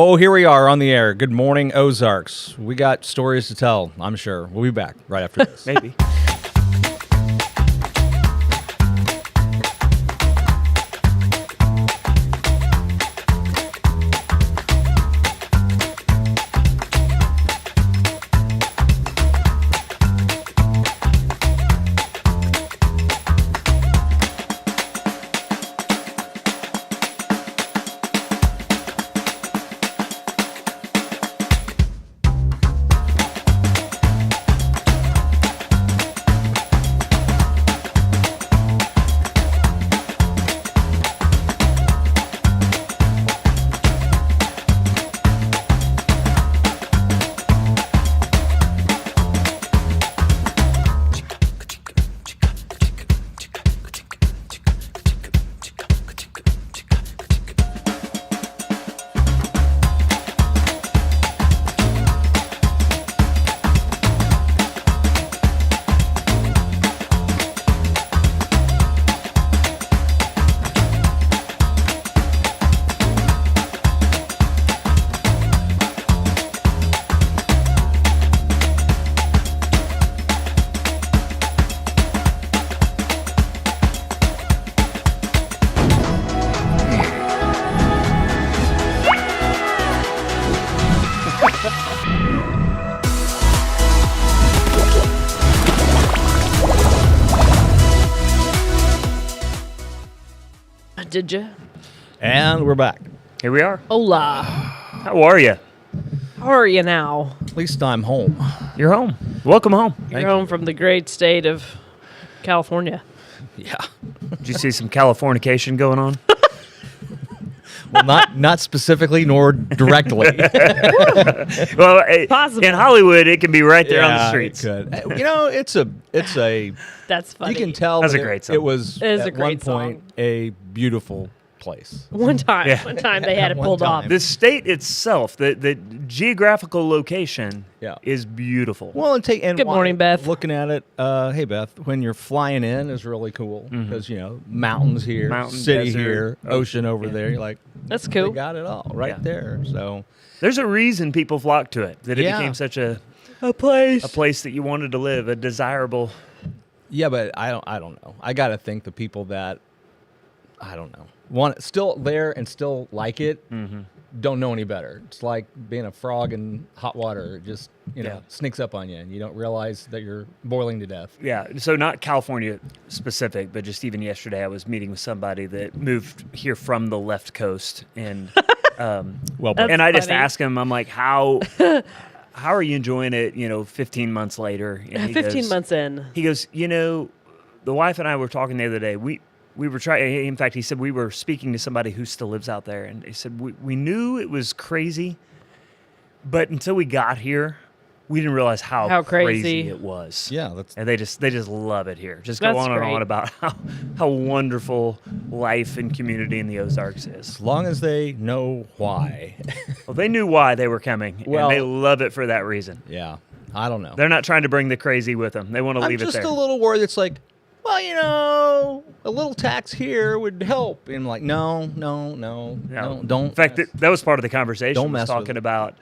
Oh, here we are on the air. Good morning, Ozarks. We got stories to tell, I'm sure. We'll be back right after this. Maybe. Did you? And we're back. Here we are. Hola. How are you? How are you now? At least I'm home. You're home. Welcome home. You're home from the great state of California. Yeah. Did you see some Californication going on? Well, not specifically nor directly. Well, Possible. in Hollywood, it can be right there on the streets. It could. You know, it's a. That's funny. You can tell That's that a great song. It was It is at a great one point song. a beautiful place. One time Yeah. they had it One pulled off. time. The state itself, the geographical location Yeah. is beautiful. Well, and Good morning, Beth. Looking at it, hey Beth, when you're flying in is really cool because mountains here, Mountain, city desert, here, ocean over yeah. there. You're like, That's they cool. got it all right Yeah. there. So There's a reason people flock to it, that it Yeah. became such a place. that you wanted to live, a desirable. yeah, but I don't know. I got to think the people that I don't know want still there and still like it don't know any better. It's like being a frog in hot water. It just Yeah. sneaks up on you and you don't realize that you're boiling to death. Yeah, so not California specific, but just even yesterday I was meeting with somebody that moved here from the left coast, and Well, That's and I just funny. asked him, I'm like, how are you enjoying it? 15 months later. And he 15 goes- months in. He goes, the wife and I were talking the other day. We were trying. In fact, he said we were speaking to somebody who still lives out there, and he said we knew it was crazy, but until we got here, we didn't realize how crazy. it was. yeah, that's And they just love it here. Just go That's on and great. on about how wonderful life and community in the Ozarks is. as long as they know why. Well, they knew why they were coming, Well- and they love it for that reason. Yeah, I don't know. They're not trying to bring the crazy with them. They want to I'm leave it just there. a little worried. It's like, well, a little tax here would help. And I'm like, no, don't. In fact, that was part of the conversation. Don't was mess with talking it. about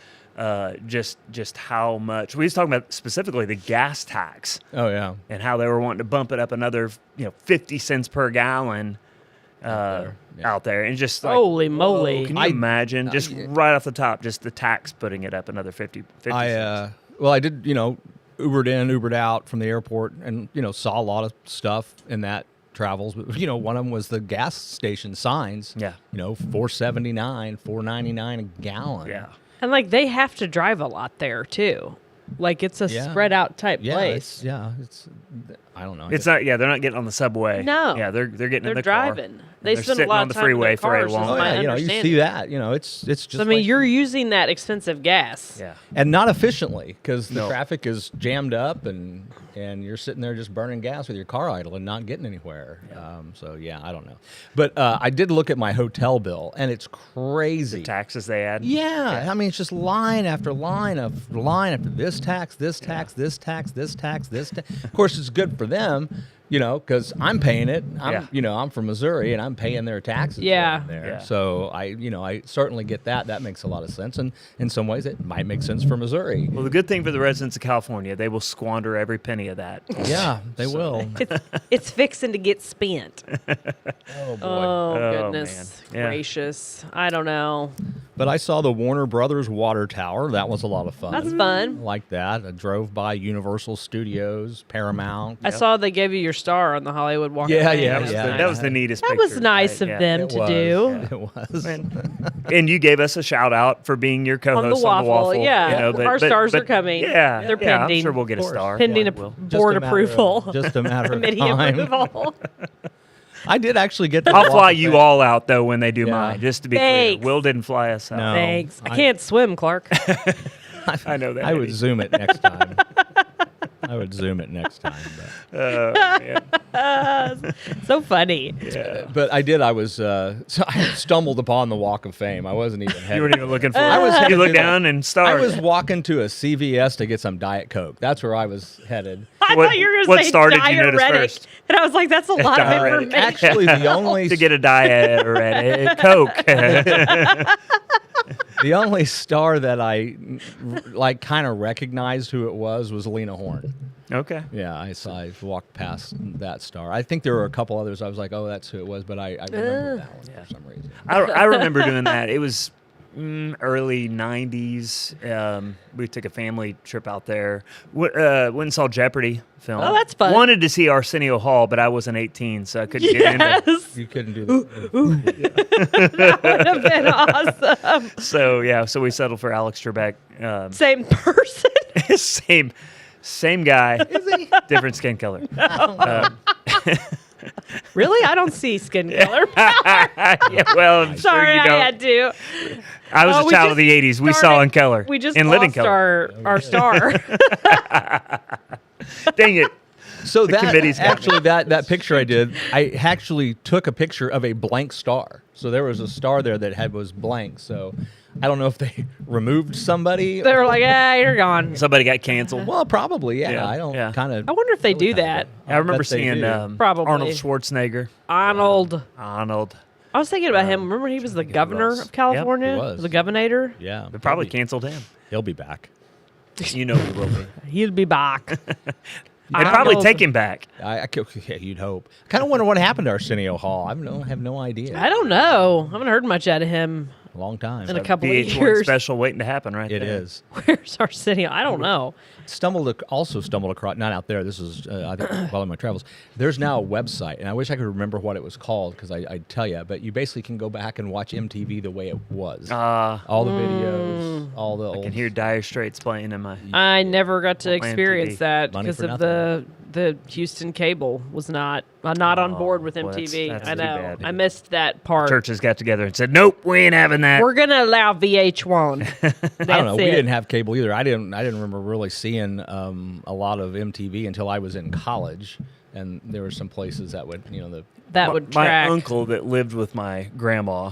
just how much we was talking about specifically the gas tax Oh yeah, and how they were wanting to bump it up another 50 cents per gallon there, yeah. out there, and just like, Holy moly. can you I- imagine just yeah. right off the top, just the tax putting it up another 50 cents. I did, Ubered in, Ubered out from the airport, and saw a lot of stuff in that travels. But one of them was the gas station signs. Yeah. $4.79, $4.99 a gallon. Yeah. And they have to drive a lot there too. It's a Yeah. spread out type Yeah, place. it's I don't know. It's not. Yeah, they're not getting on the subway. No. Yeah, they're getting They're in the car. driving. They're They spend a sitting lot on of the time in freeway their for a cars, long is Oh my yeah, you understanding. see that. It's just. So, I mean, like- you're using that expensive gas. Yeah. and not efficiently because the No. traffic is jammed up and you're sitting there just burning gas with your car idle and not getting anywhere. So yeah, I don't know. But I did look at my hotel bill and it's crazy. Taxes they add. Yeah, I mean it's just line after line after line after this tax, this tax, this tax, this tax, this tax. Of course, it's good for them You know, because I'm paying it. Yeah. I'm from Missouri, and I'm paying their taxes. Yeah. there. Yeah. So I certainly get that. That makes a lot of sense, and in some ways, it might make sense for Missouri. Well, the good thing for the residents of California, they will squander every penny of that. Yeah, they will. It's fixing to get spent. Oh boy! Oh, Oh, goodness man. Yeah. gracious. I don't know. But I saw the Warner Brothers water tower. That was a lot of fun. That's I fun. like that. I drove by Universal Studios, Paramount. I saw they gave you your star on the Hollywood Walk Yeah, of Fame. yeah, That was, yeah. that was the neatest That picture. was nice right? of Yeah. them It to was. do. It was. And you gave us a shout out for being your co-host On the Waffle, yeah. You know, Our stars are coming. Yeah, They're yeah, I'm pending. sure we'll get a star. Pending Yeah, a we'll. board approval. Just a matter of Committee time. approval. I did actually get. To I'll walk fly the you thing. all out though when they do Yeah. mine. Just to be Thanks. clear, Will didn't fly us out. No. Thanks. I I- can't swim, Clark. I know that. I would Eddie. zoom it next time. I would zoom it next time. Man. So funny. But I did. I was. So I stumbled upon the Walk of Fame. I wasn't even headed. You weren't even looking for it. I was You headed look to- down and I start. was walking to a CVS to get some Diet Coke. That's where I was headed. I What- thought you were going what to say star did you notice diuretic. first? And I was like, that's a lot of Diuretic. information. Actually, the only to get a diet Coke. the only star that I like kind of recognized who it was Lena Horne. Okay. Yeah, I walked past that star. I think there were a couple others. I was like, oh, that's who it was, but I remember that one for some reason. I remember doing that. It was early 90s. We took a family trip out there. Went and saw Jeopardy film. Oh, that's fun. Wanted to see Arsenio Hall, but I wasn't 18, so I couldn't get into it. Yes. You couldn't do that. That would have been awesome. So we settled for Alex Trebek. Same person. Same guy. Different skin color. Really? I don't see skin color. Yeah, well, I'm Sorry, sure you I don't. had to. I was Oh, a child of the 80s. We saw in color. We just in lost living color. our star. Dang it. So that committee's got me. actually that picture I did, I actually took a picture of a blank star. So there was a star there that was blank. So I don't know if they removed somebody. They were like, you're gone. Somebody got canceled. Well, probably, yeah. Yeah, I don't yeah. kind of. I wonder if they do that. I remember bet they seeing do. Probably. Arnold Schwarzenegger. Arnold. I I was thinking about him. Remember when he was the governor was. of California? Yep, he was. The governator? Yeah. They probably canceled him. He'll be back. You know he will be. He'll be back. They'd probably take him back. Yeah, you'd hope. I kind of wonder what happened to Arsenio Hall. I have no idea. I don't know. I haven't heard much out of him A long time. in a couple of VH1 years. special waiting to happen right It there. is. Where's Arsenio? I don't know. Stumbled across, not out there. This is I think while in my travels. There's now a website, and I wish I could remember what it was called because I'd tell you. But you basically can go back and watch MTV the way it was. All the videos, all the old. I can hear Dire Straits playing in my. I never got to On experience MTV. that Money because for of nothing. the Houston cable was not on board with well, MTV. that's I too know. bad. I missed that part. Churches got together and said, "Nope, we ain't having that." We're gonna allow VH1. That's I don't know. We it. didn't have cable either. I didn't remember really seeing a lot of MTV until I was in college, and there were some places that would That would my track. uncle that lived with my grandma,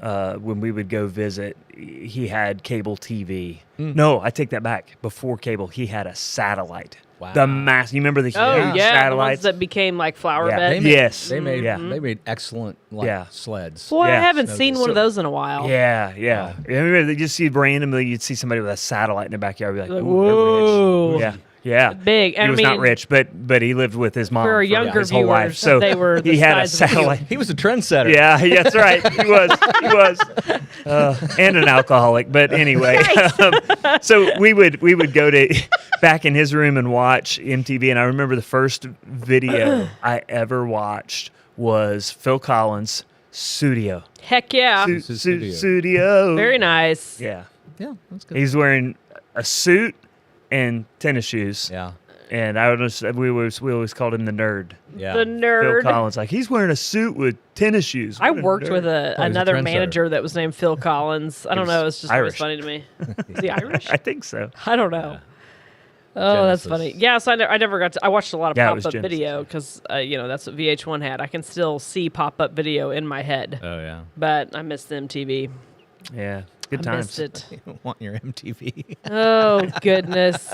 when we would go visit, he had cable TV. No, I take that back. Before cable, he had a satellite. Wow. The mass. You remember the Oh huge yeah, the ones satellites? that became like flower Yeah. beds. Yes. They made Yeah. they made excellent Yeah. sleds. Boy, I Yeah. haven't So- seen one of so- those in a while. Yeah, yeah. I remember they just see randomly, you'd see somebody with a satellite in the backyard. Be like, Like, "Ooh, whoa. they're rich." Yeah, Big. He I was not mean, rich, but he lived with his mom for our for younger his whole life. viewers, So they were the he had a size of you. satellite. He was a trendsetter. Yeah, that's right. He was, and an alcoholic. But anyway, so we would go to back in his room and watch MTV. And I remember the first video I ever watched was Phil Collins' Studio. Heck yeah. Studio. Studio. Very nice. Yeah, Yeah, that's good. he's wearing a suit and tennis shoes. Yeah, And we always called him the nerd. yeah. The Phil nerd. Collins, like he's wearing a suit with tennis shoes. I What a worked nerd. with he's a another trendsetter. manager that was named Phil Collins. I don't know. It's just always Irish. funny to me. Is he Irish? I think so. I don't know. Oh, that's Genesis. funny. Yeah, so I never got to. I watched a lot of Yeah, it was pop-up Genesis, video because that's what VH1 had. I can still see pop-up video in my head, Oh yeah. but I missed the MTV. Yeah, good I times. missed it. You want your MTV? Oh goodness.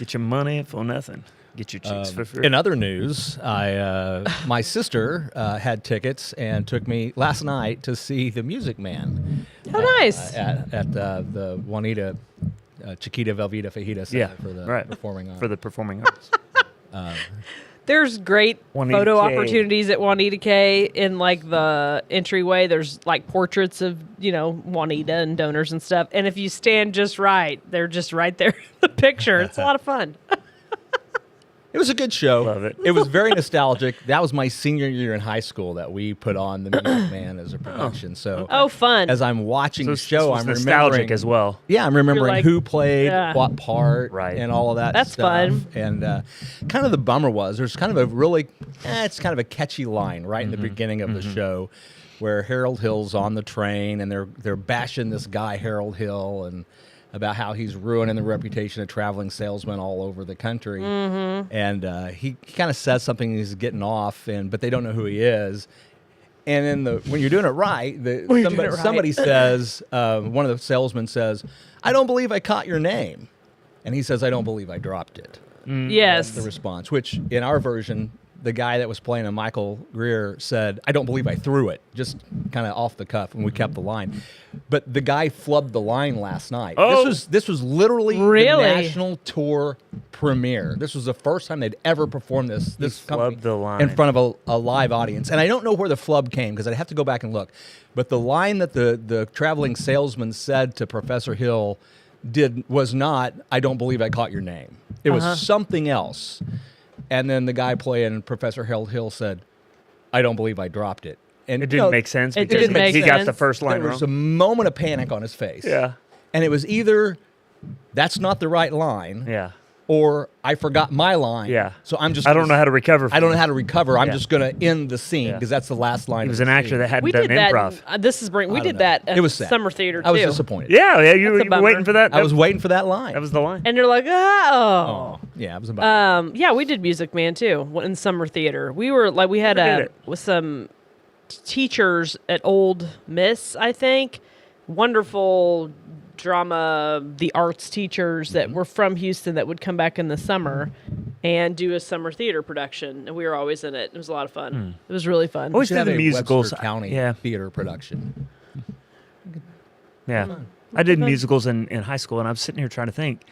Get your money for nothing. get your chicks for free. In other news, my sister had tickets and took me last night to see The Music Man. Oh, nice. At the Juanita Chiquita Velveeta Fajita Center for the performing arts. For the performing arts. There's great Juanita photo K. opportunities at Juanita K. In like the entryway. There's like portraits of Juanita and donors and stuff. And if you stand just right, they're just right there in the picture. It's a lot of fun. It was a good show. Love it. It was very nostalgic. That was my senior year in high school that we put on The Music Man as a production. So Fun. as I'm watching So the show, I'm nostalgic remembering as well. Yeah, I'm remembering like- who played Yeah. what part and all of that That's stuff. fun. And kind of the bummer was there's kind of a really, it's kind of a catchy line right in the beginning of the show where Harold Hill's on the train and they're bashing this guy, Harold Hill, and about how he's ruining the reputation of traveling salesmen all over the country. And he kind of says something, he's getting off, but they don't know who he is. And then when you're doing it right, somebody says, one of the salesmen says, "I don't believe I caught your name." And he says, "I don't believe I dropped it." Yes. That's the response, which in our version, the guy that was playing Michael Greer said, "I don't believe I threw it," just kind of off the cuff, and we kept the line. But the guy flubbed the line last night. Oh. This was literally Really? the national tour premiere. This was the first time they'd ever performed this company flubbed the line. in front of a live audience. And I don't know where the flub came because I'd have to go back and look. But the line that the traveling salesman said to Professor Hill was not, "I don't believe I caught your name." It was something else. And then the guy playing Professor Harold Hill said, "I don't believe I dropped it." And It didn't make sense It because didn't make he got sense. the first line there was a wrong. moment of panic on his face. Yeah. And it was either that's not the right line, Yeah. or I forgot my line. Yeah. So I'm just I don't know how to recover. I don't know how to recover. I'm Yeah. just going to end the scene Yeah. because that's the last line. He of was the an actor scene. that hadn't We done did that. improv. We I don't did know. that at It was sad. Summer Theater too. I was disappointed. Yeah, yeah. You That's a were bummer. waiting for that. I was waiting for that line. That was the line. And they're like, Oh, yeah, it was about. Yeah, we did Music Man too in Summer Theater. We were like, we had Forget it. with some teachers at Old Miss, I think, wonderful drama, the arts teachers that were from Houston that would come back in the summer and do a summer theater production, and we were always in it. It was a lot of fun. It was really fun. Always We should did have the a musicals. Webster County Yeah. theater production. Yeah. I did musicals in high school, and I'm sitting here trying to think.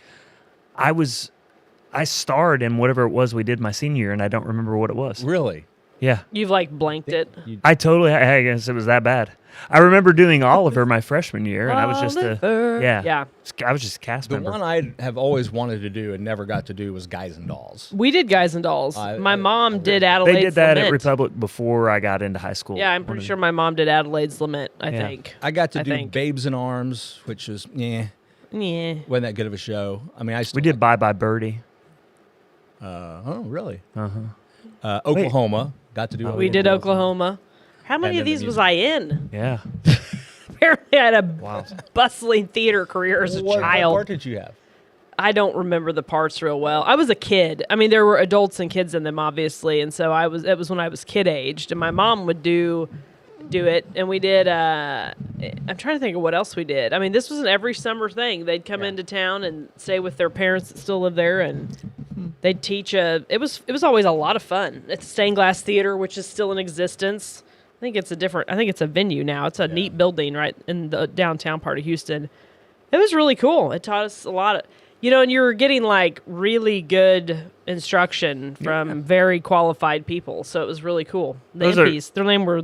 I starred in whatever it was we did my senior year, and I don't remember what it was. Really? Yeah. You've like blanked it. I guess it was that bad. I remember doing Oliver my freshman year, and I was just Oliver. yeah. I was just a cast The member. one I have always wanted to do and never got to do was Guys and Dolls. We did Guys and Dolls. My mom did Adelaide's They did that Lament. at Republic before I got into high school. Yeah, I'm pretty sure my mom did Adelaide's Lament, I Yeah. think. I got to I do think. Babes in Arms, which was Yeah. wasn't that good of a show. I mean, I still We did Bye Bye Birdie. oh, really? Uh-huh. Oklahoma got to do. We did Oklahoma. How many And of then these the was I in? Yeah. Apparently, I had a Wow. bustling theater career as a What child. part did you have? I don't remember the parts real well. I was a kid. I mean, there were adults and kids in them, obviously, and so it was when I was kid aged, and my mom would do it, and we did. I'm trying to think of what else we did. I mean, this was an every summer thing. They'd come into town and stay with their parents that still live there, and they'd teach. It was always a lot of fun. It's Stained Glass Theater, which is still in existence. I think it's a venue now. It's a neat building right in the downtown part of Houston. It was really cool. It taught us a lot of, and you were getting like really good instruction from very qualified people. So it was really cool. The Those are- MPs, their name were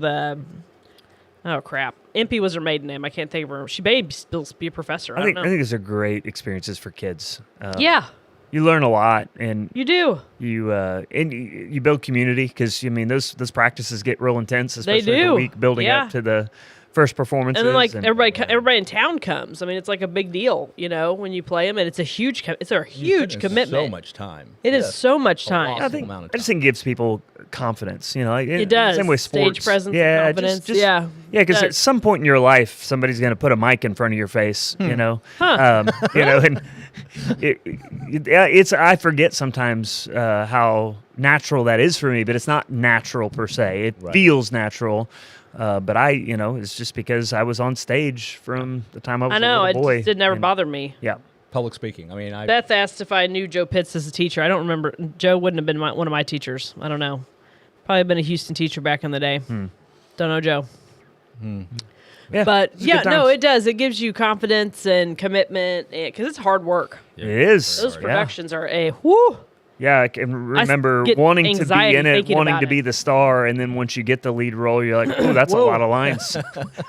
oh crap. MP was her maiden name. I can't think of her. She may still be a professor. I I think don't know. those are great experiences for kids. Yeah, You learn a lot, and you do. you build community because those practices get real intense, especially do. the week building Yeah. up to the first performances. And then like everybody in town comes. I mean, it's like a big deal, when you play them, and it's a huge It's commitment. So much time. It is so much A time. awesome I think amount of I just time. think it gives people confidence. It does. Same way Stage sports. presence and yeah, confidence. Just, Yeah, yeah. Because it at does. some point in your life, somebody's going to put a mic in front of your face. And it's I forget sometimes how natural that is for me, but it's not natural per se. It Right. feels natural. But it's just because I was on stage from the time I was I know a little boy. it never and- bothered me. Yeah. public speaking. I mean, Beth asked if I knew Joe Pitts as a teacher. I don't remember. Joe wouldn't have been one of my teachers. I don't know. Probably been a Houston teacher back in the day. Don't know Joe. Yeah, But it's yeah, good no, times. it does. It gives you confidence and commitment because it's hard work. It is. Those Yeah. productions are a whoo. Yeah, I can remember get wanting to be anxiety in it, thinking wanting about to be it. the star, and then once you get the lead role, you're like, oh, that's a Whoa. lot of lines.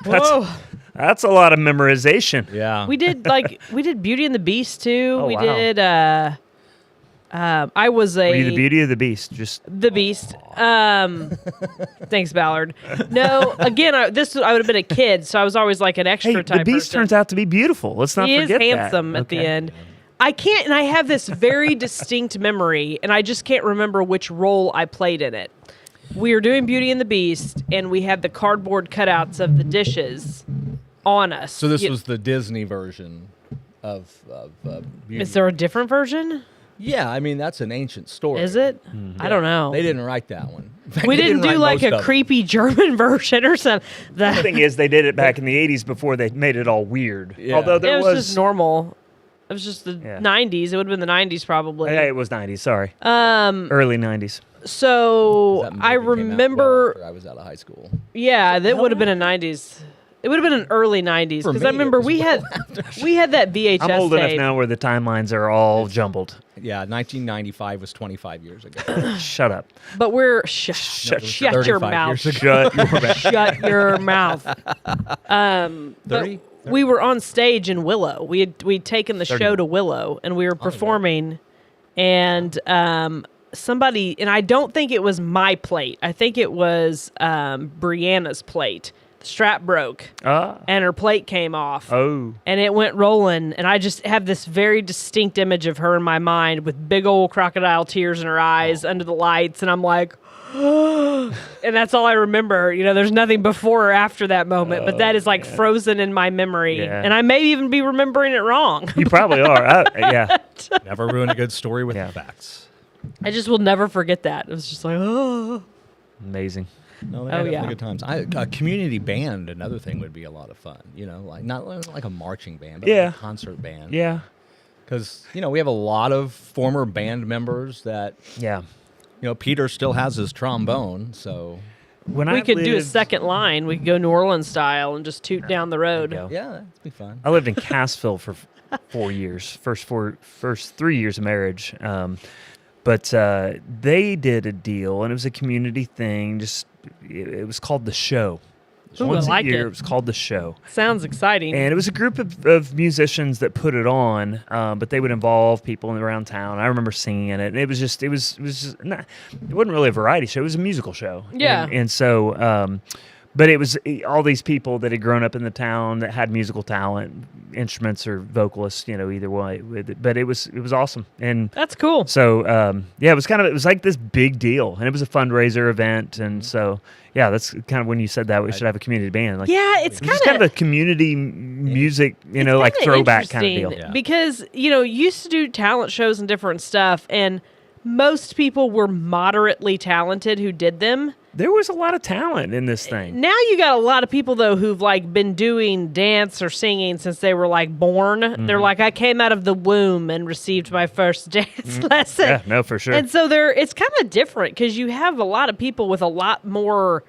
Whoa. That's a lot of memorization. yeah. We did Beauty and the Beast too. Oh, we wow. did. I was Were you the Beauty of the Beast? Just the Beast. Thanks, Ballard. No, again, I would have been a kid, so I was always like an extra hey, type. the Beast person. turns out to be beautiful. Let's not He is forget that. handsome at the Okay. end. I can't, and I have this very distinct memory, and I just can't remember which role I played in it. We were doing Beauty and the Beast, and we had the cardboard cutouts of the dishes on us. So this was the Disney version of Beauty. Is there a different version? Yeah, I mean that's an ancient story. Is it? I don't know. They didn't write that one. In fact, We they didn't do write like most a of them. creepy German version or something. The thing is, they did it back in the 80s before they made it all weird. Yeah. Although there It was just normal. It was just the Yeah. 90s. It would have been the 90s probably. Yeah, it was 90s. Sorry. Early 90s. So That movie I came out well remember, after I was out of high school. yeah, that would have been a 90s. It would have been an early 90s For because me, I remember it was we had that VHS I'm old enough tape. now where the timelines are all jumbled. Yeah, 1995 was 25 years ago. Shut up. But we're Shut shut your 35 mouth. years ago. Shut your mouth. Shut your mouth. 30? We were on stage in Willow. We'd taken the 30. show to Willow, and we were performing, and somebody, and I don't think it was my plate. I think it was Brianna's plate. The strap broke, and her plate came off. Oh. And it went rolling, and I just have this very distinct image of her in my mind with big old crocodile tears in her eyes under the lights, and I'm like, and that's all I remember. You know, there's nothing before or after that moment, but that is like frozen in my memory, Yeah. and I may even be remembering it wrong. You probably are. Yeah. Never ruin a good story with Yeah. facts. I just will never forget that. It was just like, oh. Amazing. No, they Oh, had yeah. good times. A community band, another thing would be a lot of fun. You know, like not like a marching band, but Yeah. like a concert band. Yeah. Because we have a lot of former band members that Yeah. Peter still has his trombone, so When We I could do a lived- second line. We could go New Orleans style and just toot down the road. go. yeah, that'd be fun. I lived in Cassville for 4 years. First 3 years of marriage. But they did a deal, and it was a community thing. It was called The Show. Ooh, Once I like a year, it. it was called The Show. Sounds exciting. And it was a group of musicians that put it on, but they would involve people around town. I remember singing in it, and it was just not, it wasn't really a variety show. It was a musical show. Yeah. And so, but it was all these people that had grown up in the town that had musical talent, instruments or vocalists, either way. But it was awesome. And That's cool. so, it was like this big deal, and it was a fundraiser event. And so, yeah, that's kind of when you said that we should have a community band. Like, Yeah, it's it was just kind of a community music, like kinda throwback kind of deal. interesting Yeah. Because, you used to do talent shows and different stuff, and most people were moderately talented who did them. There was a lot of talent in this thing. Now you got a lot of people though who've like been doing dance or singing since they were like born. Mm-hmm. They're like, I came out of the womb and received my first dance lesson. Yeah, no, for sure. And so it's kind of different because you have a lot of people with a lot more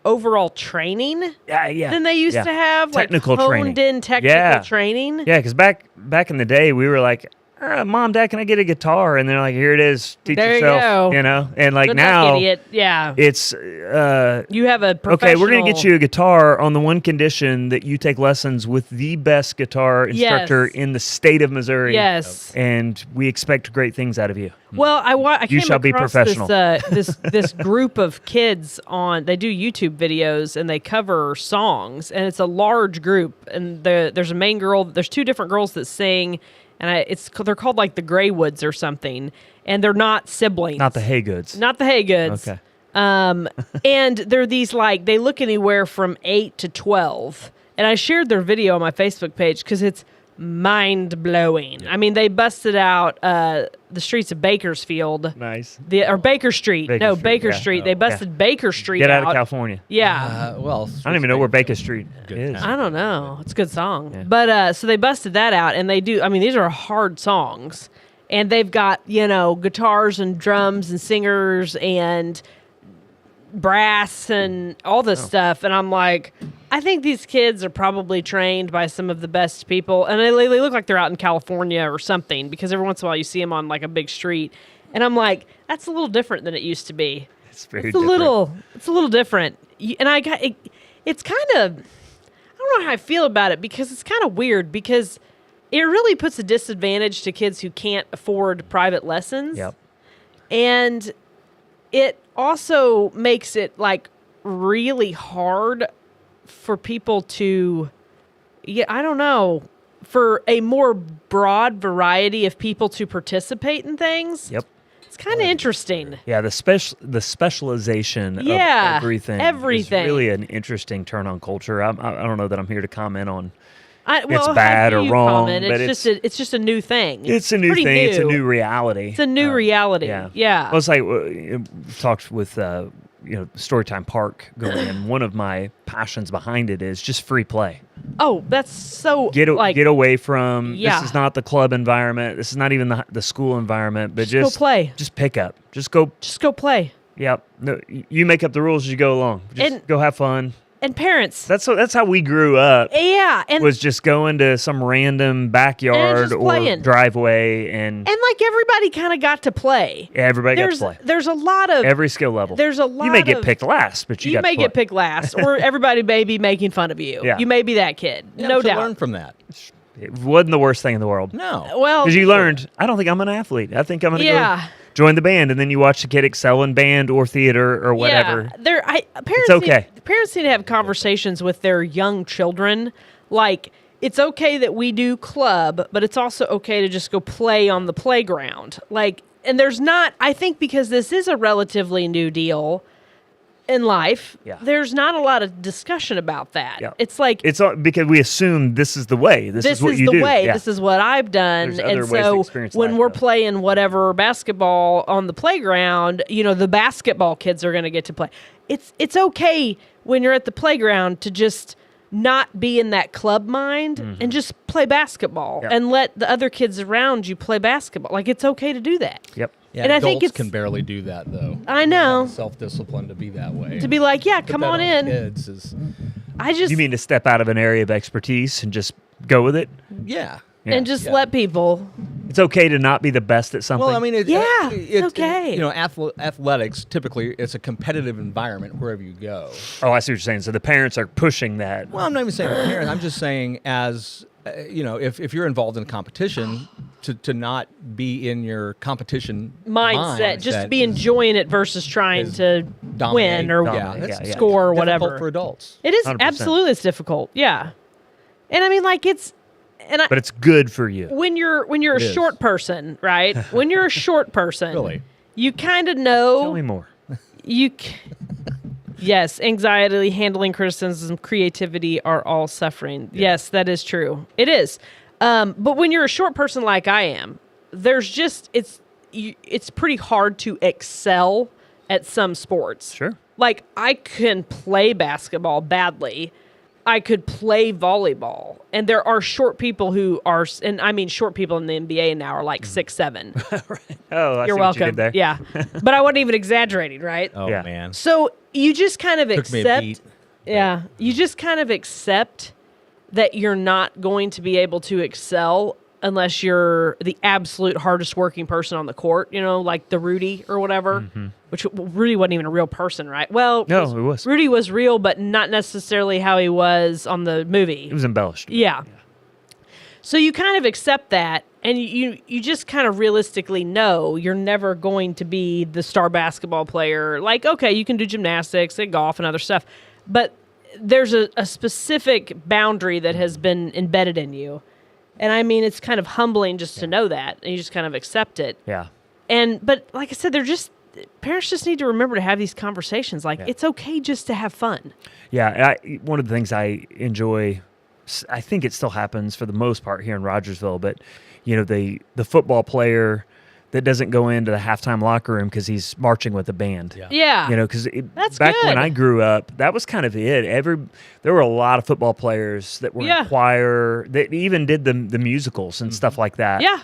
overall training yeah. than they used Yeah. to have, Technical like honed training. in technical Yeah. training. Yeah, because back in the day, we were like, Mom, Dad, can I get a guitar? And they're like, here it is. Teach There you yourself. go. And like Good now, luck, idiot. Yeah. it's You have a okay, we're going to get professional- you a guitar on the one condition that you take lessons with the best guitar instructor Yes. in the state of Missouri. Yes. And we expect great things out of you. Well, I came shall be across professional. this group of kids they do YouTube videos and they cover songs, and it's a large group, and there's a main girl, there's two different girls that sing, and they're called like the Graywoods or something, and they're not siblings. Not the Haygoods. Not the Haygoods. Okay. And they're these like they look anywhere from 8 to 12. And I shared their video on my Facebook page because it's mind blowing. I mean, they busted out the streets of Bakersfield. Nice. Or Baker Street. Baker yeah. Street. They busted Baker Street Get out of California. Yeah. Well, I don't even know where Baker Street is. town. I don't know. It's a good song. Yeah. But so they busted that out, and they do. I mean, these are hard songs, and they've got guitars and drums and singers and brass and all this stuff. And I'm like, I think these kids are probably trained by some of the best people, and they look like they're out in California or something, because every once in a while you see them on like a big street, and I'm like, that's a little different than it used to be. It's very It's different. a little different. And I got it, it's kind of, I don't know how I feel about it, because it's kind of weird, because it really puts a disadvantage to kids who can't afford private lessons. Yep. And it also makes it like really hard for people to, I don't know, for a more broad variety of people to participate in things. Yep. It's kind of interesting. Yeah, the specialization Yeah, of everything. everything. Is really an interesting turn on culture. I don't know that I'm here to comment on. Well, bad how or do you wrong, comment? but It's just a new thing. It's a new pretty thing. It's a new reality. It's a new reality. Yeah. Yeah. Well, it's like talked with Storytime Park going, and one of my passions behind it is just free play. Oh, that's so Get away from. Yeah. This is not the club environment. This is not even the school environment. But Just go play. Just pick up. Just go. Just go play. Yep. No, you make up the rules as you go along. Just go have fun. And parents. That's how we grew up. Yeah, and Was just going to some random backyard just or playing. driveway, and like everybody kind of got to play. everybody got to play. There's a lot of Every skill level. There's a lot You may get of- picked last, but you got may to play. get picked last, or everybody may be making fun of you. Yeah. You may be that kid. Yeah, No to doubt. learn from that. It wasn't the worst thing in the world. No. Well, Because you learned, I don't think I'm an athlete. I think I'm going to Yeah. go join the band, and then you watch the kid excel in band or theater or whatever. Yeah, parents okay. Parents need to have conversations with their young children. Like, it's okay that we do club, but it's also okay to just go play on the playground. Like, and there's not, I think, because this is a relatively new deal in life, Yeah. there's not a lot of discussion about that. Yeah. It's like, It's all, because we assume this is the way. This is what you the do. way. Yeah. This is what I've done. There's And other ways to so experience when life, we're though. playing whatever basketball on the playground, the basketball kids are going to get to play. It's okay when you're at the playground to just not be in that club mind and just play basketball Yep. and let the other kids around you play basketball. Like, it's okay to do that. Yep. Yeah, And I adults think it's- can barely do that though. I know. Self-discipline to be that way. To be like, yeah, Put come that on in. Kids is, I just You mean to step out of an area of expertise and just go with it? yeah. and just let people. It's okay to not be the best at something. Well, I mean, It's okay. Athletics typically it's a competitive environment wherever you go. Oh, I see what you're saying. So the parents are pushing that. Well, I'm not even saying parents. I'm just saying as if you're involved in a competition, to not be in your competition Mindset, just to be enjoying it versus trying is to win or dominate, that's yeah. score or difficult whatever. for adults. It is 100%. absolutely, it's difficult. Yeah, and I mean, like But it's good for you. when you're a It is. short person, right? When you're a short person, Really? you kind of Tell me know more. you. Yes, anxiety, handling criticism, creativity are all suffering. Yes, that is true. It is. But when you're a short person like I am, there's just it's pretty hard to excel at some sports. Sure. Like, I can play basketball badly. I could play volleyball. And there are short people who are, and I mean short people in the NBA now are like 6'7". Oh, I You're see welcome. what you did there. Yeah. But I wasn't even exaggerating, right? Oh Yeah. man. So you just kind of Took me a accept. beat. Yeah. You just kind of accept that you're not going to be able to excel unless you're the absolute hardest working person on the court, like the Rudy or whatever, which Rudy wasn't even a real person, right? Well, No, it was. Rudy was real, but not necessarily how he was on the movie. It was embellished. Yeah. So you kind of accept that, and you just kind of realistically know you're never going to be the star basketball player. Like, okay, you can do gymnastics and golf and other stuff, but there's a specific boundary that has been embedded in you. And I mean, it's kind of humbling just to know that, and you just kind of accept it. Yeah. But like I said, parents just need to remember to have these conversations. Like, it's okay just to have fun. Yeah. One of the things I enjoy I think it still happens for the most part here in Rogersville, but the football player that doesn't go into the halftime locker room because he's marching with a band. Yeah. Because That's back good. when I grew up, that was kind of it. There were a lot of football players that were in choir, that even did the musicals and stuff like that. Yeah.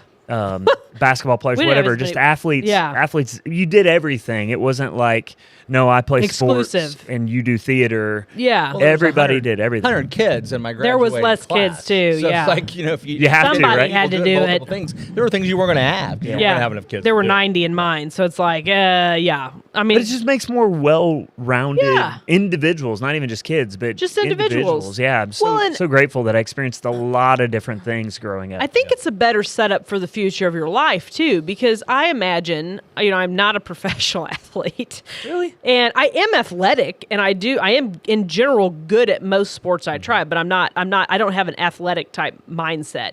Basketball players, We didn't have whatever, as just many- athletes. Yeah. Athletes, you did everything. It wasn't like, no, I play sports Exclusive. and you do theater. Yeah. Well, there was Everybody 100 did everything. 100 kids in my There was graduating less kids, class. too, So yeah. it's like, if You have to, Somebody right? had to People do multiple it. Things. There were things you weren't going to have. You weren't going to have enough kids. There to were do it. 90 in mine, so it's like, yeah. I mean, But it just makes more well-rounded Yeah. individuals, not even just kids, but Just individuals. Yeah, I'm so, Well, and- so grateful that I experienced a lot of different things growing up. I think it's a better setup for the future of your life too, because I imagine, I'm not a professional athlete. Really? And I am athletic, and I am in general good at most sports I try, but I don't have an athletic type mindset.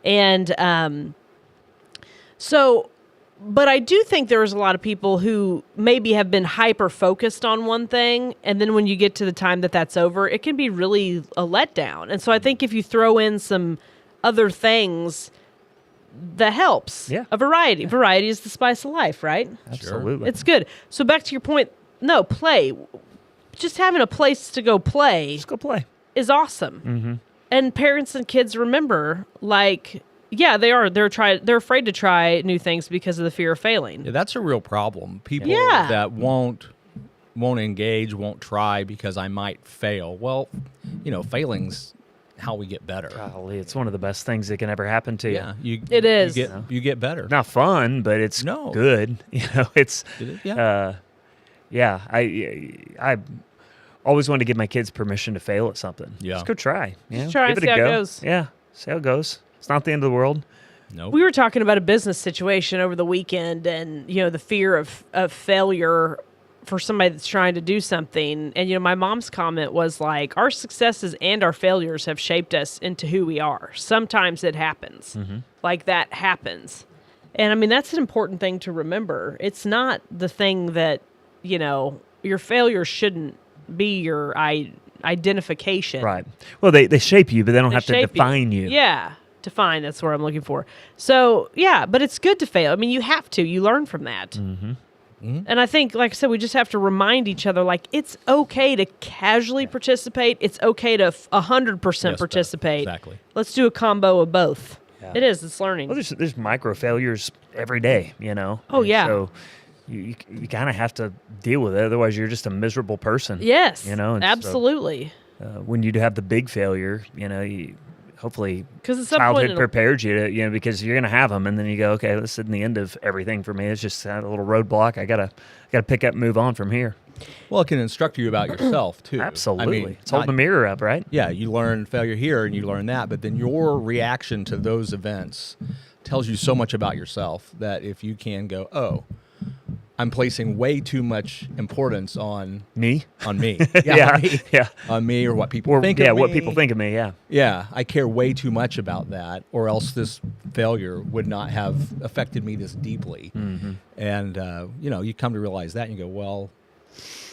And but I do think there's a lot of people who maybe have been hyper focused on one thing, and then when you get to the time that's over, it can be really a letdown. And so I think if you throw in some other things, that helps. Yeah. A variety. Variety is the spice of life, right? Absolutely. It's good. So back to your point, no, play. Just having a place to go play Just go play. is awesome. Mm-hmm. And parents and kids remember, they are. They're afraid to try new things because of the fear of failing. Yeah, that's a real problem. People Yeah. that won't engage, won't try because I might fail. Well, failing's how we get better. Golly, it's one of the best things that can ever happen to you. Yeah, It is. You get better. Not fun, but it's good. It's It is, yeah. I always want to give my kids permission to fail at something. Yeah. Just go try. Just try Give and it see a how it go. goes. Yeah, see how it goes. It's not the end of the world. No. We were talking about a business situation over the weekend, and the fear of failure for somebody that's trying to do something. And my mom's comment was like, our successes and our failures have shaped us into who we are. Sometimes it happens. Mm-hmm. Like that happens. And I mean, that's an important thing to remember. It's not the thing that, your failure shouldn't be your identification. Right. Well, they shape you, but they don't have to shape define you. Yeah. Define, that's what I'm looking for. So, yeah, but it's good to fail. I mean, you have to. You learn from that. Mm-hmm. And I think, like I said, we just have to remind each other, it's okay to casually participate. It's okay to 100% Yes, participate. exactly. Let's do a combo of both. Yeah. It is. It's learning. Well, there's micro failures every day, Oh, And yeah. So you kind of have to deal with it. Otherwise, you're just a miserable person. Yes. and so, absolutely. when you do have the big failure, hopefully 'Cause at some childhood point prepared you to, because you're going to have them, and then you go, okay, this isn't the end of everything for me. It's just a little roadblock. I gotta pick up and move on from here. Well, it can instruct you about yourself too. Absolutely. I mean, it's holding the mirror up, right? Yeah, you learn failure here and you learn that, but then your reaction to those events tells you so much about yourself that if you can go, oh, I'm placing way too much importance on Me? me. Yeah, on me. yeah. On me or what people Or think of me. what people think of me. Yeah. Yeah, I care way too much about that, or else this failure would not have affected me this deeply. Mm-hmm. And you come to realize that, and you go, well,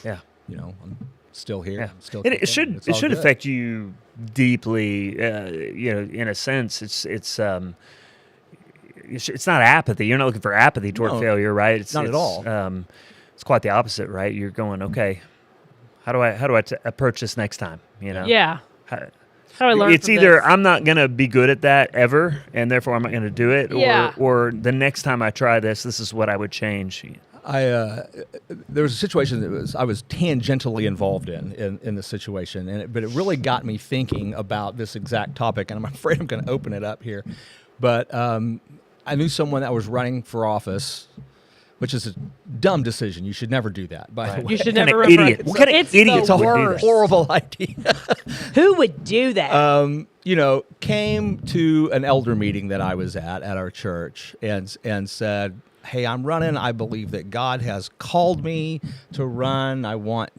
Yeah. I'm still here. Yeah. I'm still It kicking. should It's all good. affect you deeply. In a sense, it's not apathy. You're not looking for apathy toward No, failure, right? not at all. It's quite the opposite, right? You're going, okay, how do I approach this next time? Yeah. How do I learn it's from either this? I'm not going to be good at that ever, and therefore I'm not going to do it, Yeah. or the next time I try this is what I would change. There was a situation that I was tangentially involved in this situation, but it really got me thinking about this exact topic, and I'm afraid I'm going to open it up here. But I knew someone that was running for office, which is a dumb decision. You should never do that, by the way. You should What kind never of refer- idiot? What kind of It's idiots the would do that? worst. Horrible idea. Who would do that? Came to an elder meeting that I was at our church and said, hey, I'm running. I believe that God has called me to run. I want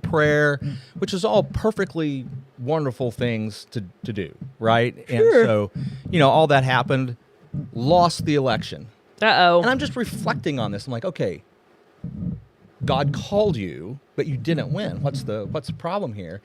prayer, which is all perfectly wonderful things to do, right? Sure. And so, all that happened, lost the election. Uh-oh. And I'm just reflecting on this. I'm like, okay, God called you, but you didn't win. What's the problem here?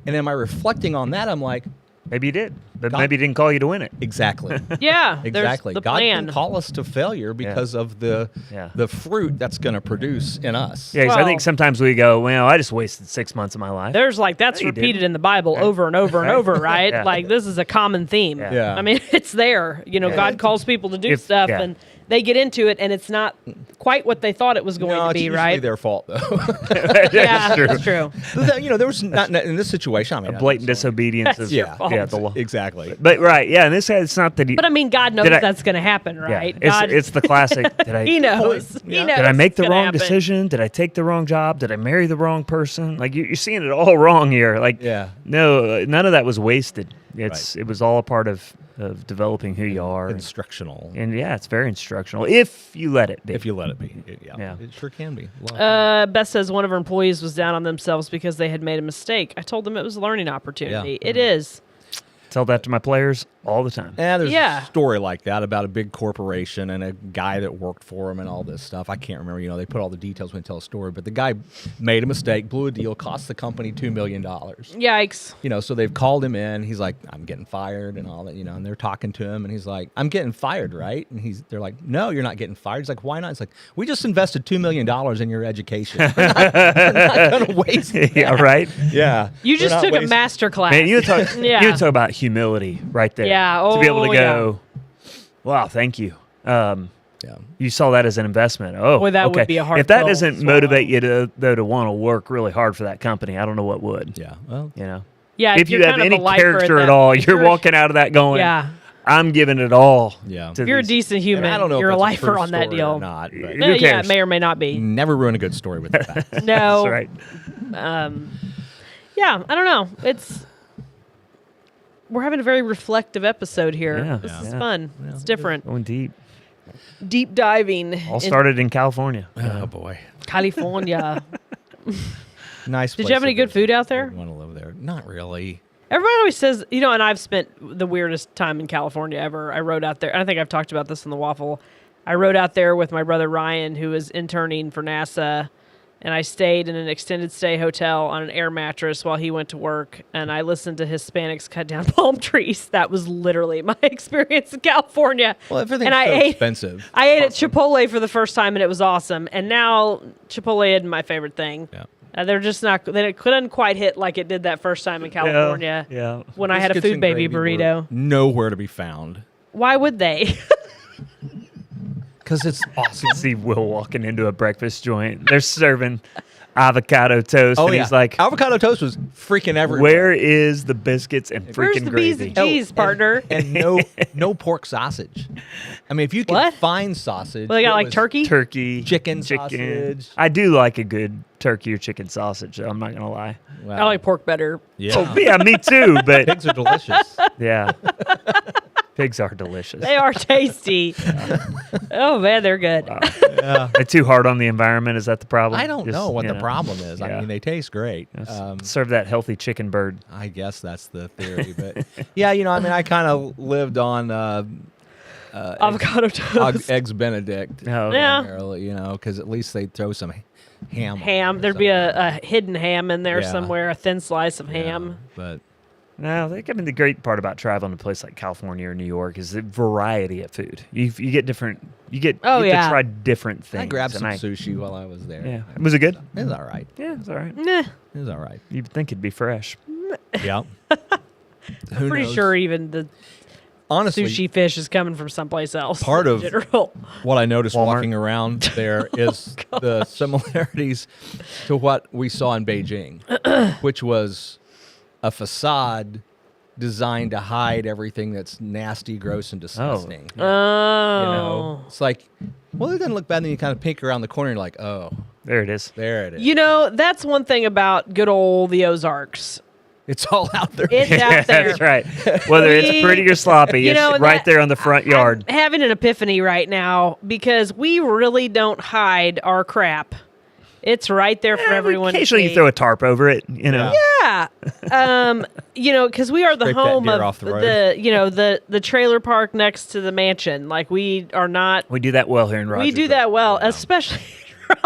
And am I reflecting on that? I'm like, Maybe you did, but God- maybe he didn't call you to win it. Exactly. Yeah, Exactly. There's the God plan. can call us to failure because of the Yeah. the fruit that's going to produce in us. Yeah, 'cause I Well- think sometimes we go, well, I just wasted 6 months of my life. There's like that's No, you repeated didn't. in the Bible over and over and over, right? Yeah. Like this is a common theme. Yeah. Yeah. I mean, it's there. You know, Yeah. God calls people to do If- stuff, yeah. and they get into it, and it's not quite what they thought it was going No, to it's be, usually right? their fault though. Yeah, true. that's true. You know, there was not in this situation. I mean, Blatant that's disobedience That's is your yeah, fault. yeah, the law. exactly. But right, yeah, in this case, it's not that he. But I mean, God knows Did I- that's going to happen, yeah, right? it's, God, it's the classic. Did I, He knows. Yeah. He knows. Did I make it's the gonna wrong happen. decision? Did I take the wrong job? Did I marry the wrong person? Like you're seeing it all wrong here. Like Yeah. no, none of that was wasted. It was all a part of developing who you are. Instructional. And yeah, it's very instructional if you let it be. If you let it be. Yeah. It sure can be. A lot. Beth says one of her employees was down on themselves because they had made a mistake. I told them it was a learning opportunity. Yeah. It is. Tell that to my players all the time. And there's Yeah. a story like that about a big corporation and a guy that worked for him and all this stuff. I can't remember. You know, they put all the details when they tell a story, but the guy made a mistake, blew a deal, cost the company $2 million. Yikes. You know, so they've called him in. He's like, I'm getting fired and all that, you know, and they're talking to him and he's like, I'm getting fired, right? And they're like, no, you're not getting fired. He's like, why not? It's like, we just invested $2 million in your education. We're not going to waste that. Yeah, right. Yeah. You We're just not took a wasting- master class. Man, you talk. Yeah. You talk about humility right there. Yeah, To be able oh, to go, wow, thank you. Yeah. You saw that as an investment. Oh, Boy, that would okay. be a hard If that pill to doesn't swallow. motivate you to want to work really hard for that company, I don't know what would. Yeah. Well, You know, Yeah, if you you're have kind of any a lifer character that- at all, you're you're- walking out of that going, Yeah. I'm giving it all. Yeah. to If you're a these- decent human, I don't know you're if a that's lifer true on that story deal. or not, but Who Yeah, it cares? may or may not be. never ruin a good story with that. No. That's right. Yeah, I don't know. We're having a very reflective episode here. Yeah. This is Yeah. fun. It's different. Going deep. Deep diving. All in started in California. Oh boy. California. Nice. Did you have any good food out there? Want to live there? Not really. Everybody always says, you know, and I've spent the weirdest time in California ever. I rode out there. I think I've talked about this on the Waffle. I rode out there with my brother Ryan, who was interning for NASA, and I stayed in an extended stay hotel on an air mattress while he went to work, and I listened to Hispanics cut down palm trees. That was literally my experience in California. Well, everything's And I so ate- expensive. I ate at Chipotle for the first time, and it was awesome. And now Chipotle isn't my favorite thing. Yeah. They're just not. They couldn't quite hit like it did that first time in California. Yeah. When I had a Biscuits food and baby gravy were burrito. nowhere to be found Why would they? because it's awesome. See Will walking into a breakfast joint. They're serving avocado toast. Oh and yeah, he's like, avocado toast was freaking everywhere. where is the biscuits and freaking Where's the B's gravy? and G's, partner? And no pork sausage. I mean, if you can What? find sausage, Well, they got it like was turkey. Turkey. Chicken sausage. I do like a good turkey or chicken sausage, though, I'm not going to lie. Wow. I like pork better. Yeah, Oh, yeah, me too, but pigs are delicious. yeah. Pigs are delicious. They are tasty. Oh man, they're good. Yeah. They're too hard on the environment. Is that the problem? I don't Just, know what you the problem is. Yeah. I mean, they taste great. Serve that healthy chicken bird. I guess that's the theory, but yeah, you know, I mean, I kind of lived on Avocado toast. eggs Benedict. Oh, Yeah. primarily, you know, because at least they throw some ham. on Ham. there There'd be somehow. a hidden ham in there Yeah. somewhere. A thin slice of Yeah, ham. but No, I mean the great part about traveling to a place like California or New York is the variety of food. You get different. You get yeah. to try different things. I grabbed and some sushi while I was there. Yeah, was it good? It was all right. Yeah, it's all right. Nah. It was all right. You'd think it'd be fresh. Yeah. Who Pretty knows? sure even the Honestly, sushi fish is coming from someplace else. Part in of- general. what I noticed Walmart. walking around there is the similarities to what we saw in Beijing, which was a facade designed to hide everything that's nasty, gross, and disgusting. Oh. You know, it's like, well, it doesn't look bad. And then you kind of peek around the corner and you're like, oh, There it is. there it is. You know, that's one thing about good old the Ozarks. It's all out there. It's out there. That's right. Whether it's pretty or sloppy, You it's know, right that- there on the front yard. I'm having an epiphany right now because we really don't hide our crap. It's right there for everyone to Occasionally, see. you throw a tarp over it. You know. Yeah. You know, because we are the Scrape that home deer of off the road. the trailer park next to the mansion. Like we are not. We do that well here in Rogers. We do that well, especially in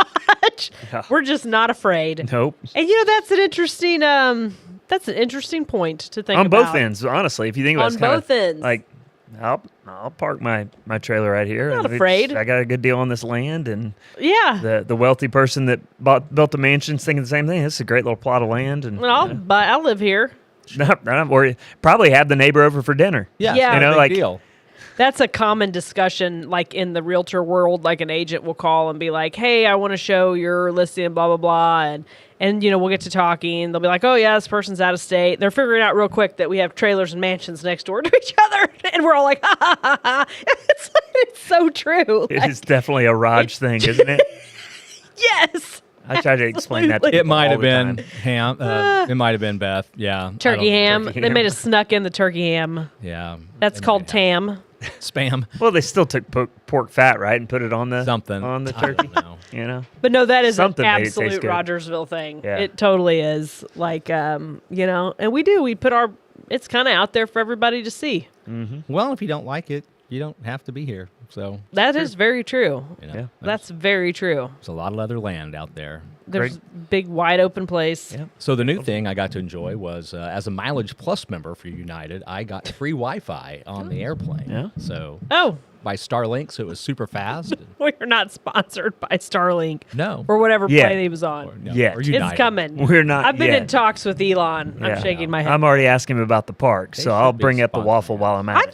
Raj. Yeah. We're just not afraid. Nope. And you know, that's an interesting That's an interesting point to think On about. both ends, honestly. If you think about On it, it's kinda both ends. like I'll park my trailer right here. Not afraid. I got a good deal on this land, and Yeah. the wealthy person that built the mansion's thinking the same thing. This is a great little plot of land, and Well, I'll live here. not worried. Probably have the neighbor over for dinner. Yeah, Yeah. it's You not know, a big like- deal. That's a common discussion, like in the realtor world. Like an agent will call and be like, "Hey, I want to show your listing, blah blah blah," and we'll get to talking. They'll be like, "Oh yeah, this person's out of state." They're figuring out real quick that we have trailers and mansions next door to each other, and we're all like, "Ha ha ha ha!" It's so true. It Like, is definitely a Raj thing, isn't it? yes. I try to explain that to Absolutely. It people might all have the been time. ham. It might have been Beth. Yeah. I Turkey don't- ham. turkey They ham. made us snuck in the turkey ham. Yeah. That's It called might have- tam. spam. Well, they still took pork fat, right, and put it on the Something. on the I don't turkey. know. You know, But no, that is Something an made it taste absolute good. Rogersville thing. Yeah. It totally is. Like, and we put our, it's kind of out there for everybody to see. Well, if you don't like it, you don't have to be here. So That is very true. Yeah. That's very true. there's a lot of other land out there. There's big, wide open place. Yeah. So the new thing I got to enjoy was as a Mileage Plus member for United, I got free Wi-Fi on the airplane. Yeah. So Oh, by Starlink, so it was super fast. we're not sponsored by Starlink No. or whatever Yeah. plane he was on. Or, no, Yet. or It's United. It's coming. We're not I've been in yet. talks with Elon. Yeah. I'm shaking my head. I'm already asking him about the park, They so should I'll be bring up the sponsoring waffle it. while I'm at I it.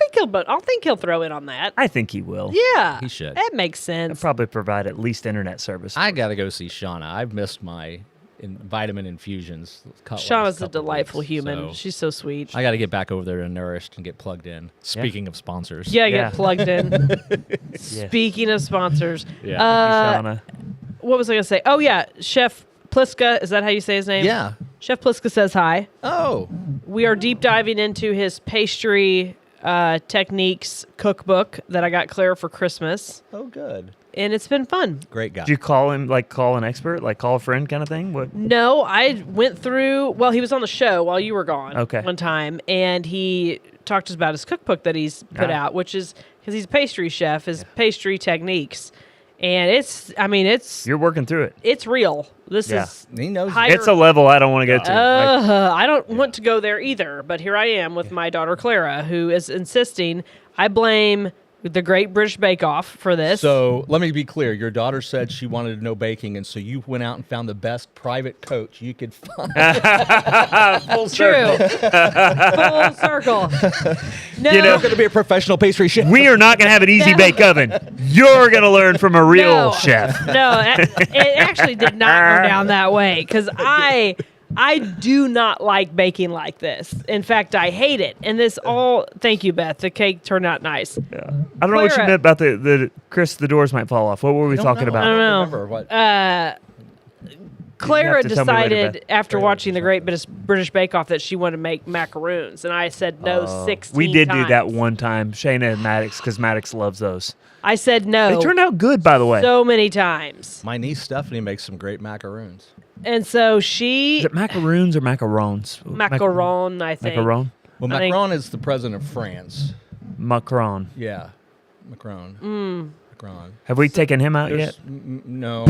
think he'll throw in on that. I think he will. Yeah. He should. That makes He'll sense. probably provide at least internet service. I got to go see Shauna. I've missed my vitamin infusions. Shauna's a delightful human. So She's so sweet. I got to get back over there to Nourished and get plugged in. Speaking of sponsors. Yeah, Yeah. get plugged in. Speaking of sponsors, Yeah. Shauna. what was I going to say? Oh, yeah. Chef Pliska, is that how you say his name? Yeah. Chef Pliska says hi. Oh. We are deep diving into his pastry techniques cookbook that I got Claire for Christmas, Oh, good. and it's been fun. Great guy. Did you call him, like call an expert, like call a friend kind of thing? What? No, I went through, well, he was on the show while you were gone Okay. one time, and he talked to us about his cookbook that he's put Ah. out, which is, because he's a pastry chef, his pastry techniques. And it's You're working through it. it's real. This Yeah. is He knows. higher. It's a level I don't want to go to. Like, I don't want to go there either, but here I am with my daughter Clara, who is insisting. I blame the Great British Bake Off for this. So let me be clear. Your daughter said she wanted to know baking, and so you went out and found the best private coach you could find. full true. circle. Full circle. No, You know- You're going to be a professional pastry chef. We are not going to have an easy No. bake oven. You're going to learn from a real no, chef. No, it actually did not go down that way because I do not like baking like this. In fact, I hate it. And this all, thank you, Beth. The cake turned out nice. Yeah. I don't know what you Clara- meant about the Chris, the doors might fall off. What were we talking about? I don't know. Remember what? Clara to tell me later, decided Beth. after Clara watching the Great British Bake Off that she wanted to make macaroons, and I said no 16 We did do times. that one time. Shayna and Maddox, because Maddox loves those. I said no. They turned out good, by the way. so many times, My niece Stephanie makes some great macaroons. and so she Is it macaroons or macarons? macaron. I think Macaron? Well, I think- Macron is the president of France. Macron. Yeah, Macron. Mm. Macron. Have we taken him out There's- yet? No.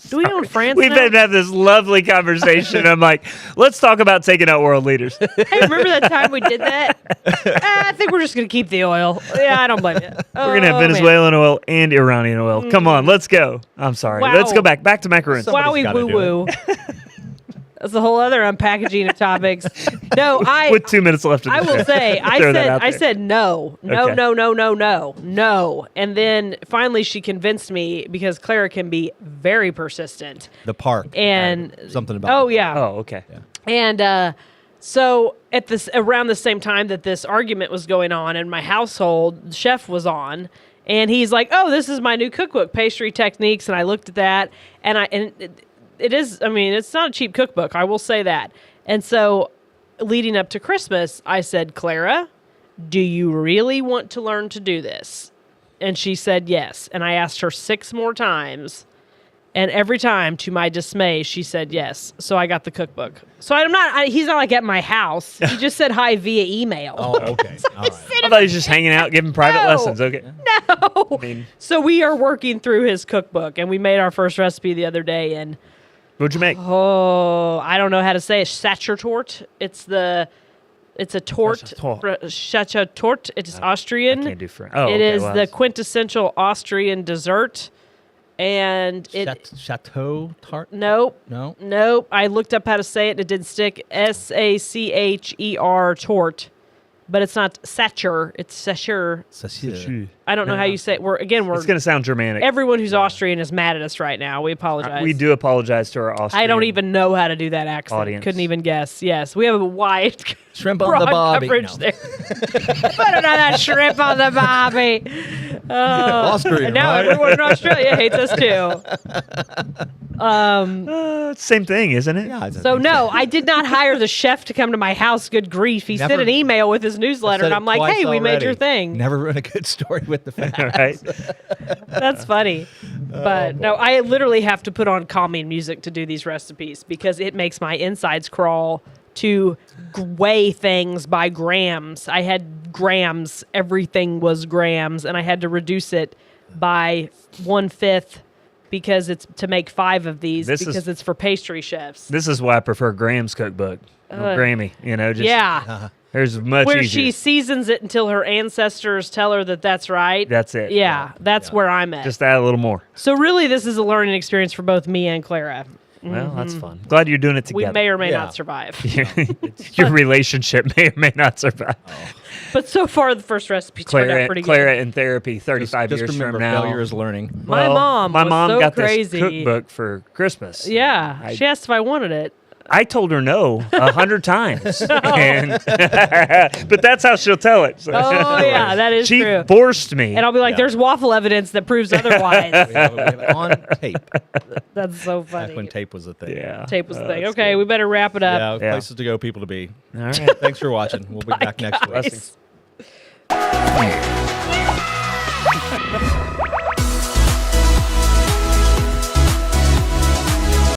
Do we own France? We've now? been having this lovely conversation. I'm like, let's talk about taking out world leaders. Hey, remember that time we did that? I think we're just gonna keep the oil. Yeah, I don't blame you. We're going to have Venezuelan oil and Iranian oil. Come on, let's go. I'm sorry. Wow. Let's go back to macaroons. Somebody's Wowie gotta woo do woo. That's a whole other unpackaging of topics. No, With 2 minutes left in the I will show. say, Throw that out I there. said no, Okay. no, and then finally she convinced me because Clara can be very persistent. The park. And something about. oh yeah, Oh, okay. and so at this around the same time that this argument was going on in my household, the chef was on, and he's like, "Oh, this is my new cookbook, pastry techniques," and I looked at that, and it is. I mean, it's not a cheap cookbook. I will say that. And so, leading up to Christmas, I said, Clara, do you really want to learn to do this? And she said yes. And I asked her 6 more times. And every time, to my dismay, she said yes. So I got the cookbook. So he's not like at my house. He just said hi via email. Oh, okay. All right. I thought he was just hanging out, giving private No. lessons. Okay. No. I mean, So we are working through his cookbook. And we made our first recipe the other day. And What'd you make? Oh, I don't know how to say it. Sachertorte. It's a torte. Sachertorte. It is Austrian. Can't do French. Oh, It okay, is well, the quintessential Austrian dessert. And it Chateau tart? nope. No. Nope. I looked up how to say it and it didn't stick. Sacher tort. But it's not Sacher, it's Sacher. I don't know how you say it. It's going to sound Germanic. Everyone who's Austrian is mad at us right now. We apologize. We do apologize to our Austrian I don't even know how to do that accent. audience. Couldn't even guess. Yes, we have a wide Shrimp on the broad bobby. coverage No. there. Put another shrimp on the bobby. Oh, Austrian, and now right? everyone in Australia hates us too. Same thing, isn't it? Yeah, So no, I did not hire the chef to come to my house. Good grief! He sent Never- an email with his newsletter, Said and it I'm like, twice "Hey, we made already. your thing." Never run a good story with the facts. Right? That's funny. But no, I literally have to put on calming music to do these recipes because it makes my insides crawl to weigh things by grams. I had grams. Everything was grams, and I had to reduce it by 1/5 because it's to make 5 of these because it's for pastry chefs. This is why I prefer Graham's cookbook. Grammy, just Yeah. there's much Where easier. she seasons it until her ancestors tell her that that's right. That's it. Yeah, that's where I'm at. Just add a little more. So really, this is a learning experience for both me and Clara. Well, that's fun. Glad you're doing it We together. may or may Yeah. not survive. Your relationship may or may not survive. But so far, the first recipe turned out pretty Clara good. in therapy 35 Just years remember, from now. failure is learning. My mom my was mom so got crazy. this cookbook for Christmas. Yeah, she asked if I wanted it. I told her no 100 times. And but that's how she'll tell it. So Oh yeah, that is she true. forced me. And I'll be like, Yeah. "There's waffle evidence that proves otherwise." We have it on tape. That's so Back when funny. tape was a thing. yeah. Tape was the thing. that's Okay, good. we better wrap it up. Yeah, Yeah. places to go, people to be. All right. Thanks for watching. We'll be back next week. Guys.